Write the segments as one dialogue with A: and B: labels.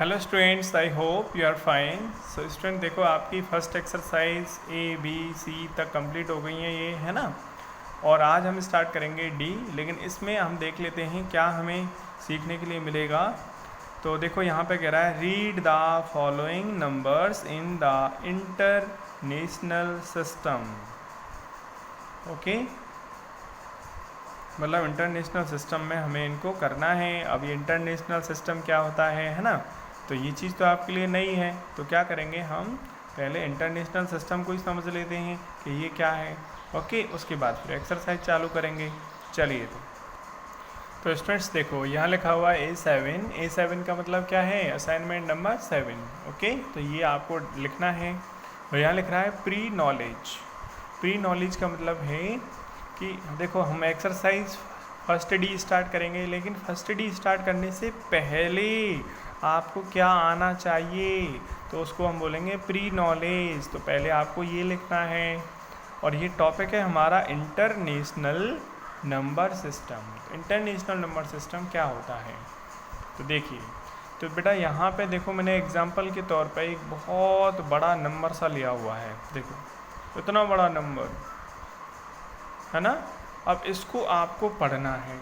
A: Hello students, I hope you are fine. So student देखो, आपकी first exercise A B C तक complete हो गई है, ये है ना। और आज हम स्टार्ट करेंगे D, लेकिन इसमें हम देख लेते हैं क्या हमें सीखने के लिए मिलेगा। तो देखो यहाँ पे कह रहा है read the following numbers in the international system. Okay, मतलब इंटरनेशनल सिस्टम में हमें इनको करना है। अब ये इंटरनेशनल सिस्टम क्या होता है ना। तो ये चीज़ तो आपके लिए नई है, तो क्या करेंगे हम पहले इंटरनेशनल सिस्टम को ही समझ लेते हैं कि ये क्या है। ओके, उसके बाद फिर एक्सरसाइज चालू करेंगे। चलिए तो स्टूडेंट्स देखो, यहाँ लिखा हुआ है A7 का मतलब क्या है, असाइनमेंट नंबर 7। ओके, तो ये आपको लिखना है। और यहाँ लिख रहा है प्री नॉलेज। प्री नॉलेज का मतलब है कि देखो, हम एक्सरसाइज फर्स्ट डी स्टार्ट करेंगे, लेकिन फर्स्ट डी स्टार्ट करने से पहले आपको क्या आना चाहिए, तो उसको हम बोलेंगे प्री नॉलेज। तो पहले आपको ये लिखना है। और ये टॉपिक है हमारा international number system. International number system क्या होता है, तो देखिए। तो बेटा यहाँ पे देखो, मैंने एग्जांपल के तौर पे एक बहुत बड़ा नंबर सा लिया हुआ है। देखो इतना बड़ा नंबर है ना। अब इसको आपको पढ़ना है।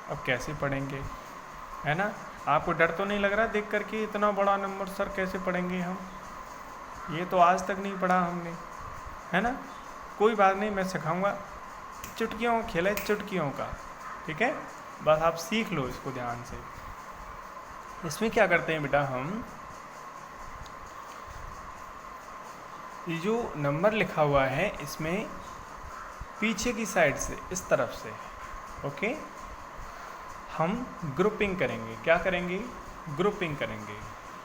A: अब कैसे पढ़ेंगे, है ना। आपको डर तो नहीं लग रहा देख करके, इतना बड़ा नंबर सर कैसे पढ़ेंगे हम, ये तो आज तक नहीं पढ़ा हमने, है ना। कोई बात नहीं, मैं सिखाऊंगा। चुटकियों खेल है, चुटकियों का, ठीक है। बस आप सीख लो इसको ध्यान से। इसमें क्या करते हैं बेटा, हम ये जो नंबर लिखा हुआ है इसमें पीछे की साइड से इस तरफ से, ओके, हम ग्रुपिंग करेंगे। क्या करेंगे, ग्रुपिंग करेंगे,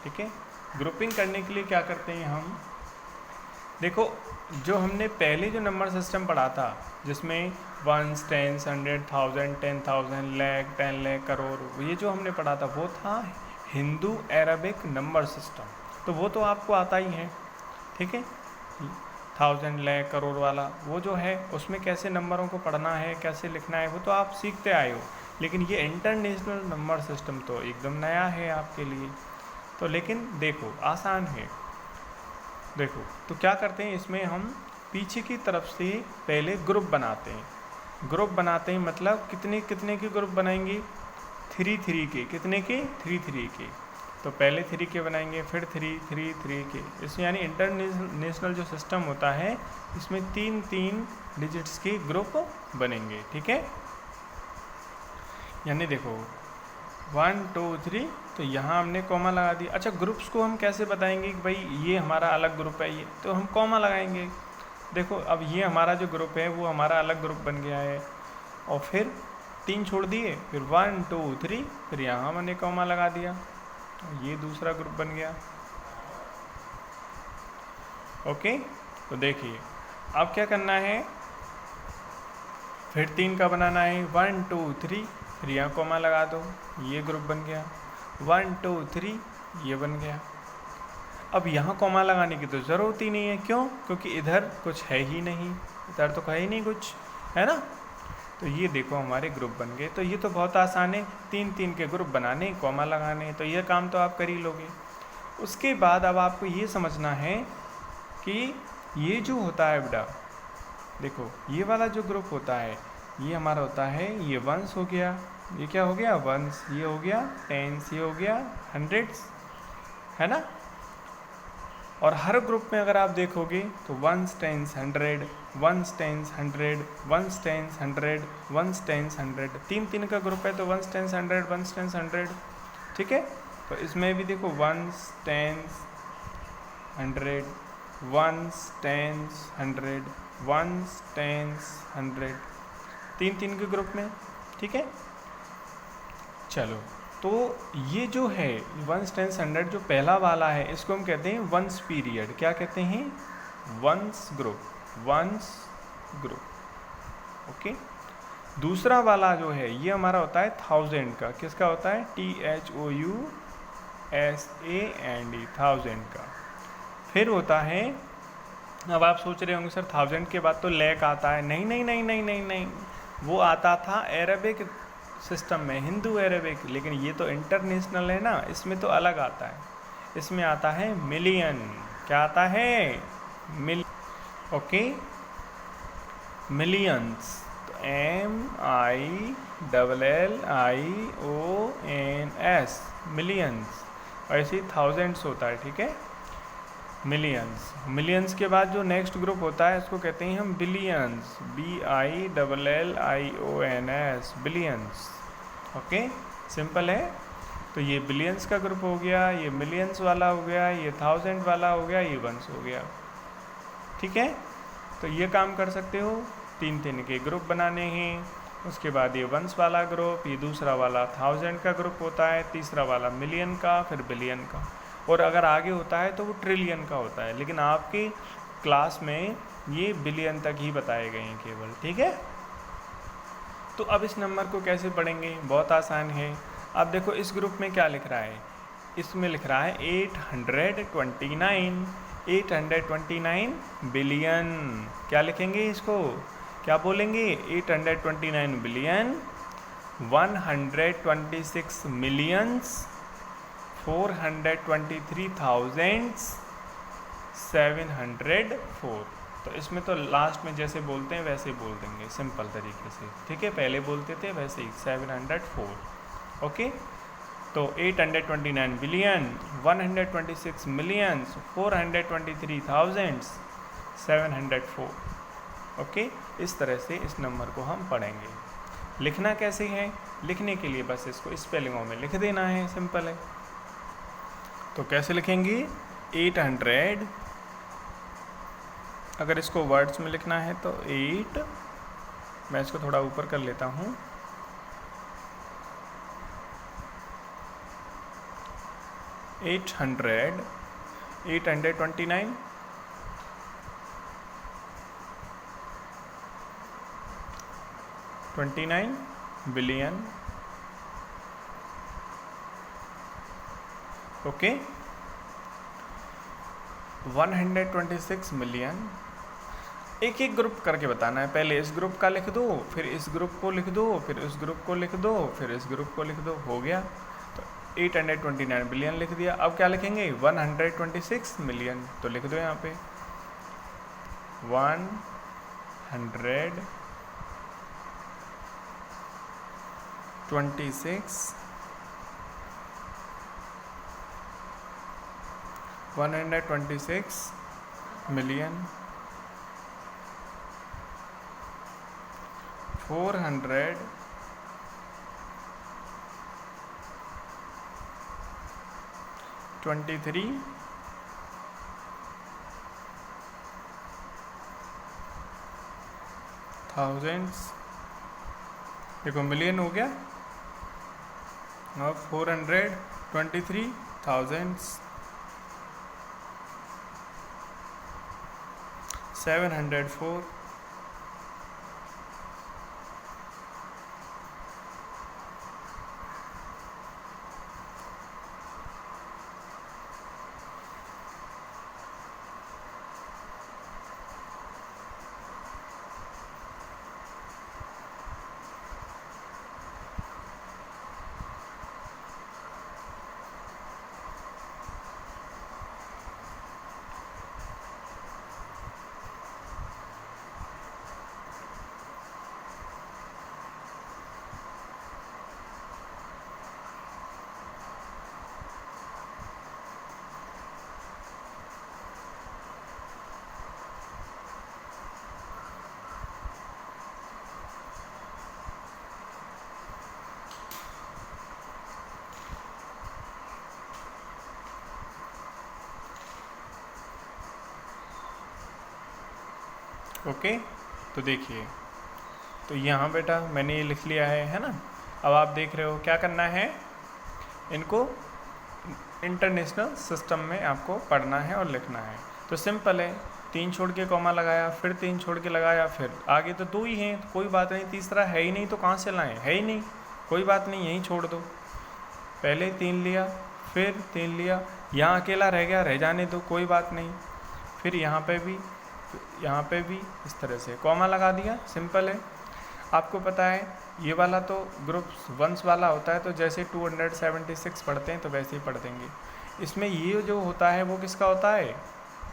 A: ठीक है। ग्रुपिंग करने के लिए क्या करते हैं हम, देखो जो हमने पहले जो नंबर सिस्टम पढ़ा था, जिसमें 1, 10, 100, 1000, 10,000, लाख, 10 लाख, करोड़, ये जो हमने पढ़ा था वो था हिंदू अरबिक नंबर सिस्टम। तो वो तो आपको आता ही है, ठीक है। 1000, लाख, करोड़ वाला वो जो है, उसमें कैसे नंबरों को पढ़ना है, कैसे लिखना है, वो तो आप सीखते आए हो। लेकिन ये इंटरनेशनल नंबर सिस्टम तो एकदम नया है आपके लिए। तो लेकिन देखो, आसान है। देखो तो क्या करते हैं, इसमें हम पीछे की तरफ से पहले ग्रुप बनाते हैं। ग्रुप बनाते हैं मतलब कितने कितने के ग्रुप बनाएंगे, 3 3 के। कितने के, 3 3 के। तो पहले 3 के बनाएंगे, फिर 3 3 3 के। इसमें यानी इंटरनेशनल जो सिस्टम होता है, इसमें 3 3 डिजिट्स के ग्रुप बनेंगे, ठीक है। यानी देखो 1 2 3, तो यहाँ हमने कॉमा लगा दिया। अच्छा, ग्रुप्स को हम कैसे बताएंगे कि भाई ये हमारा अलग ग्रुप है, ये तो हम कॉमा लगाएंगे। देखो अब ये हमारा जो ग्रुप है वो हमारा अलग ग्रुप बन गया है। और फिर 3 छोड़ दिए, फिर 1 2 3, फिर यहाँ मैंने कॉमा लगा दिया, ये दूसरा ग्रुप बन गया। ओके, तो देखिए अब क्या करना है, फिर 3 का बनाना है, 1 2 3, फिर यहाँ कॉमा लगा दो, ये ग्रुप बन गया। 1 2 3, ये बन गया। अब यहाँ कॉमा लगाने की तो ज़रूरत ही नहीं है, क्यों, क्योंकि इधर कुछ है ही नहीं, इधर तो है ही नहीं कुछ, है ना। तो ये देखो हमारे ग्रुप बन गए। तो ये तो बहुत आसान है, 3 3 के ग्रुप बनाने, कॉमा लगाने, तो ये काम तो आप कर ही लोगे। उसके बाद अब आपको ये समझना है कि ये जो होता है बेटा, देखो ये वाला जो ग्रुप होता है, ये हमारा होता है, ये 1s हो गया, ये क्या हो गया 1s, ये हो गया 10s, ये हो गया 100s, है ना। और हर ग्रुप में अगर आप देखोगे तो 1s 10s 100, 1s 10s 100, 1s 10s 100, 1s 10s 100, 3 3 का ग्रुप है तो 1s 10s 100, 1s 10s 100, ठीक है। तो इसमें भी देखो 1s 10s 100, 1s 10s 100, 1s 10s 100, 3 3 के ग्रुप में, ठीक है। चलो, तो ये जो है 1s 10s 100 जो पहला वाला है, इसको हम कहते हैं 1s पीरियड। क्या कहते हैं, 1s group, 1s group, okay. दूसरा वाला जो है ये हमारा होता है 1000 का। किसका होता है, THOUSAND, 1000 का। फिर होता है, अब आप सोच रहे होंगे सर 1000 के बाद तो लैक आता है। नहीं नहीं नहीं नहीं नहीं नहीं, वो आता था अरबिक सिस्टम में हिंदू अरेबिक, लेकिन ये तो इंटरनेशनल है ना, इसमें तो अलग आता है, इसमें आता है मिलियन। क्या आता है? Okay, millions. तो MILLIONS, मिलियंस। ऐसे ही थाउजेंड्स होता है, ठीक है, मिलियंस। मिलियंस के बाद जो नेक्स्ट ग्रुप होता है उसको कहते हैं हम billions, BILLIONS, billions. Okay, simple है। तो ये बिलियंस का ग्रुप हो गया, ये मिलियंस वाला हो गया, ये थाउजेंड वाला हो गया, ये वंस हो गया, ठीक है। तो ये काम कर सकते हो, 3 के ग्रुप बनाने हैं। उसके बाद ये वंस वाला ग्रुप, ये दूसरा वाला थाउजेंड का ग्रुप होता है, तीसरा वाला मिलियन का, फिर बिलियन का, और अगर आगे होता है तो वो ट्रिलियन का होता है, लेकिन आपकी क्लास में ये बिलियन तक ही बताए गए हैं केवल, ठीक है। तो अब इस नंबर को कैसे पढ़ेंगे? बहुत आसान है। अब देखो इस ग्रुप में क्या लिख रहा है, इसमें लिख रहा है 829 बिलियन। क्या लिखेंगे इसको? क्या बोलेंगे? 829 बिलियन 126 मिलियंस 423,704। तो इसमें तो लास्ट में जैसे बोलते हैं वैसे बोल देंगे, सिंपल तरीके से, ठीक है। पहले बोलते थे वैसे ही 704। ओके, तो 829 बिलियन 126 मिलियंस 423,704। ओके, इस तरह से इस नंबर को हम पढ़ेंगे। लिखना कैसे है? लिखने के लिए बस इसको स्पेलिंगों में लिख देना है, सिंपल है। तो कैसे लिखेंगे? 800, अगर इसको वर्ड्स में लिखना है तो 8, मैं इसको थोड़ा ऊपर कर लेता हूँ, 829 बिलियन। Okay, 126 million. एक एक ग्रुप करके बताना है, पहले इस ग्रुप का लिख दो, फिर इस ग्रुप को लिख दो, फिर उस ग्रुप को लिख दो, फिर इस ग्रुप को लिख दो, हो गया। तो 829 बिलियन लिख दिया। अब क्या लिखेंगे? 126 मिलियन, तो लिख दो यहाँ पे 126 मिलियन 423,000। देखो मिलियन हो गया, और 423,704। ओके, तो देखिए, तो यहाँ बेटा मैंने ये लिख लिया है ना। अब आप देख रहे हो क्या करना है, इनको इंटरनेशनल सिस्टम में आपको पढ़ना है और लिखना है। तो सिंपल है, 3 छोड़ के कॉमा लगाया, फिर 3 छोड़ के लगाया, फिर आगे तो 2 ही हैं, कोई बात नहीं, तीसरा है ही नहीं तो कहाँ से लाएं, है ही नहीं, कोई बात नहीं, यहीं छोड़ दो। पहले 3 लिया, फिर 3 लिया, यहाँ अकेला रह गया, रह जाने दो, कोई बात नहीं। फिर यहाँ पे भी इस तरह से कॉमा लगा दिया, सिंपल है। आपको पता है ये वाला तो ग्रुप वंस वाला होता है, तो जैसे 276 पढ़ते हैं तो वैसे ही पढ़ देंगे। इसमें ये जो होता है वो किसका होता है,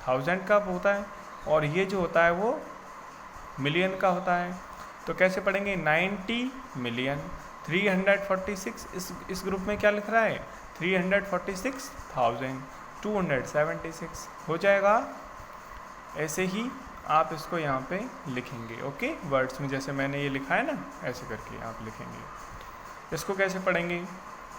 A: 1000 का होता है, और ये जो होता है वो मिलियन का होता है। तो कैसे पढ़ेंगे, 90 मिलियन 346, इस ग्रुप में क्या लिख रहा है, 346,276 हो जाएगा। ऐसे ही आप इसको यहाँ पे लिखेंगे, ओके, वर्ड्स में जैसे मैंने ये लिखा है ना, ऐसे करके आप लिखेंगे। इसको कैसे पढ़ेंगे,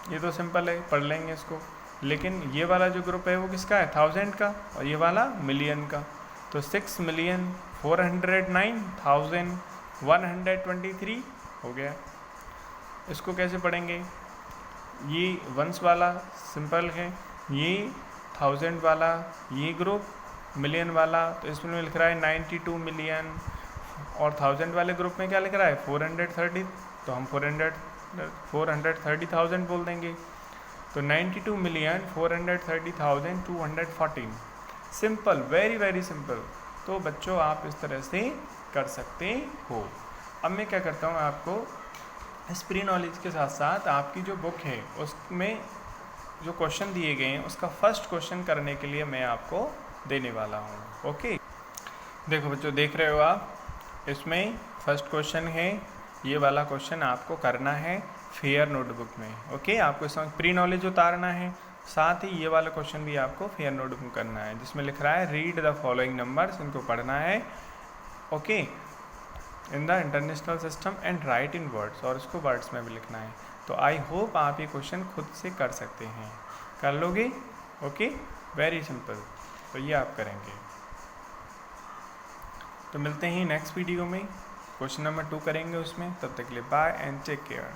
A: ये तो सिंपल है, पढ़ लेंगे इसको। लेकिन ये वाला जो ग्रुप है वो किसका है, 1000 का, और ये वाला मिलियन का। तो 6,409,123 हो गया। इसको कैसे पढ़ेंगे, ये वंस वाला सिंपल है, ये 1000 वाला, ये ग्रुप मिलियन वाला, तो इसमें लिख रहा है 92 मिलियन, और 1000 वाले ग्रुप में क्या लिख रहा है 430, तो हम 430,000 बोल देंगे। तो 92,430,214, सिंपल, वेरी वेरी सिंपल। तो बच्चों आप इस तरह से कर सकते हो। अब मैं क्या करता हूँ, आपको इस प्री नॉलेज के साथ साथ आपकी जो बुक है उसमें जो क्वेश्चन दिए गए हैं उसका फर्स्ट क्वेश्चन करने के लिए मैं आपको देने वाला हूँ, ओके। देखो बच्चों, देख रहे हो आप, इसमें फर्स्ट क्वेश्चन है, ये वाला क्वेश्चन आपको करना है फेयर नोटबुक में, ओके। आपको इसमें प्री नॉलेज उतारना है, साथ ही ये वाला क्वेश्चन भी आपको फेयर नोटबुक में करना है, जिसमें लिख रहा है रीड द फॉलोइंग नंबर्स, इनको पढ़ना है, okay, in the international system and right in words, और इसको वर्ड्स में भी लिखना है। तो आई होप आप ये क्वेश्चन खुद से कर सकते हैं, कर लोगे, ओके, वेरी सिंपल। तो ये आप करेंगे। तो मिलते हैं नेक्स्ट वीडियो में, क्वेश्चन नंबर 2 करेंगे उसमें। तब तक के लिए बाय एंड टेक केयर।